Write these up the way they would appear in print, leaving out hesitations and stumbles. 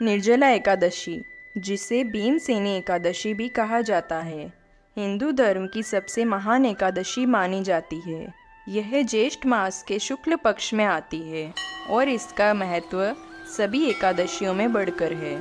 निर्जला एकादशी, जिसे भीमसेनी एकादशी भी कहा जाता है, हिंदू धर्म की सबसे महान एकादशी मानी जाती है। यह ज्येष्ठ मास के शुक्ल पक्ष में आती है और इसका महत्व सभी एकादशियों में बढ़कर है।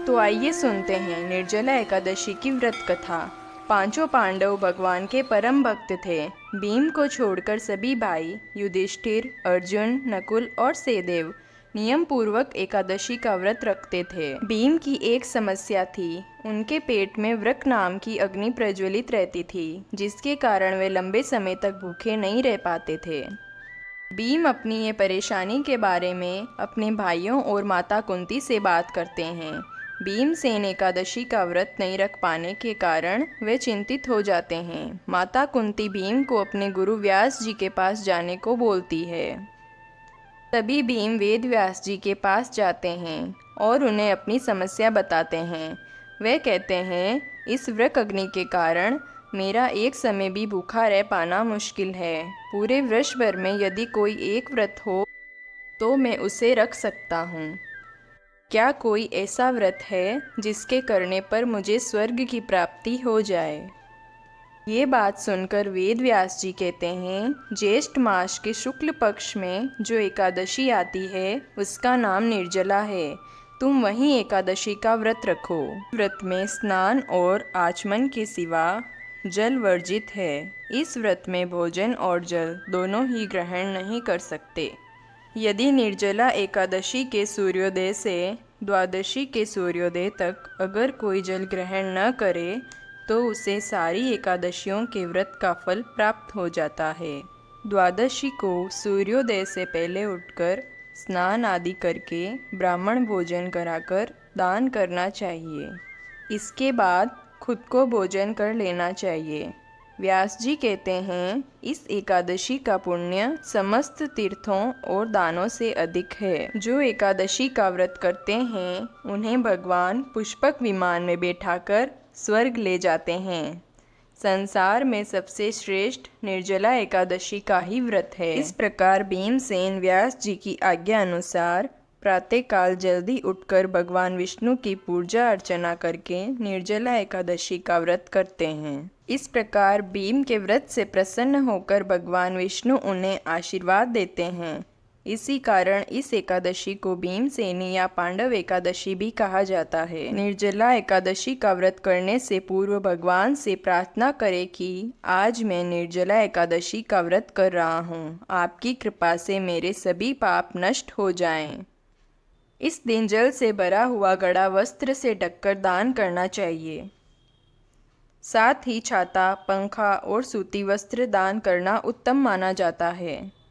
तो आइए सुनते हैं निर्जला एकादशी की व्रत कथा। पांचों पांडव भगवान के परम भक्त थे। भीम को छोड़कर सभी भाई युधिष्ठिर, अर्जुन, नकुल और सहदेव नियम पूर्वक एकादशी का व्रत रखते थे। भीम की एक समस्या थी, उनके पेट में वृक नाम की अग्नि प्रज्वलित रहती थी, जिसके कारण वे लंबे समय तक भूखे नहीं रह पाते थे। भीम अपनी ये परेशानी के बारे में अपने भाइयों और माता कुंती से बात करते हैं। भीमसेन एकादशी का व्रत नहीं रख पाने के कारण वे चिंतित हो जाते हैं। माता कुंती भीम को अपने गुरु व्यास जी के पास जाने को बोलती है। तभी भीम वेद व्यास जी के पास जाते हैं और उन्हें अपनी समस्या बताते हैं। वे कहते हैं, इस वृक अग्नि के कारण मेरा एक समय भी भूखा रह पाना मुश्किल है। पूरे वर्ष भर में यदि कोई एक व्रत हो तो मैं उसे रख सकता हूँ। क्या कोई ऐसा व्रत है जिसके करने पर मुझे स्वर्ग की प्राप्ति हो जाए? ये बात सुनकर वेद व्यास जी कहते हैं, ज्येष्ठ मास के शुक्ल पक्ष में जो एकादशी आती है उसका नाम निर्जला है। तुम वही एकादशी का व्रत रखो। व्रत में स्नान और आचमन के सिवा जल वर्जित है। इस व्रत में भोजन और जल दोनों ही ग्रहण नहीं कर सकते। यदि निर्जला एकादशी के सूर्योदय से द्वादशी के सूर्योदय तक अगर कोई जल ग्रहण न करे तो उसे सारी एकादशियों के व्रत का फल प्राप्त हो जाता है। द्वादशी को सूर्योदय से पहले उठकर स्नान आदि करके ब्राह्मण भोजन कराकर दान करना चाहिए। इसके बाद खुद को भोजन कर लेना चाहिए। व्यास जी कहते हैं, इस एकादशी का पुण्य समस्त तीर्थों और दानों से अधिक है। जो एकादशी का व्रत करते हैं उन्हें भगवान पुष्पक विमान में बैठाकर स्वर्ग ले जाते हैं। संसार में सबसे श्रेष्ठ निर्जला एकादशी का ही व्रत है। इस प्रकार भीमसेन व्यास जी की आज्ञा अनुसार प्रातःकाल जल्दी उठकर भगवान विष्णु की पूजा अर्चना करके निर्जला एकादशी का व्रत करते हैं। इस प्रकार भीम के व्रत से प्रसन्न होकर भगवान विष्णु उन्हें आशीर्वाद देते हैं। इसी कारण इस एकादशी को भीमसेनी या पांडव एकादशी भी कहा जाता है। निर्जला एकादशी का व्रत करने से पूर्व भगवान से प्रार्थना करें कि आज मैं निर्जला एकादशी का व्रत कर रहा हूँ। आपकी कृपा से मेरे सभी पाप नष्ट हो जाएं। इस दिन जल से भरा हुआ घड़ा वस्त्र से ढककर दान करना चाहिए। साथ ही छाता, पंखा और सूती वस्त्र दान करना उत्तम माना जाता है।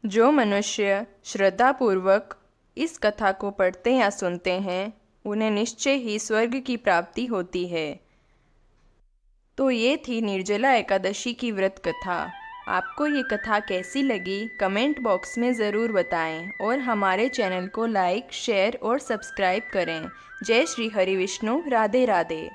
जो मनुष्य श्रद्धापूर्वक इस कथा को पढ़ते या सुनते हैं उन्हें निश्चय ही स्वर्ग की प्राप्ति होती है। तो ये थी निर्जला एकादशी की व्रत कथा। आपको ये कथा कैसी लगी कमेंट बॉक्स में ज़रूर बताएं और हमारे चैनल को लाइक, शेयर और सब्सक्राइब करें। जय श्री हरि विष्णु। राधे राधे।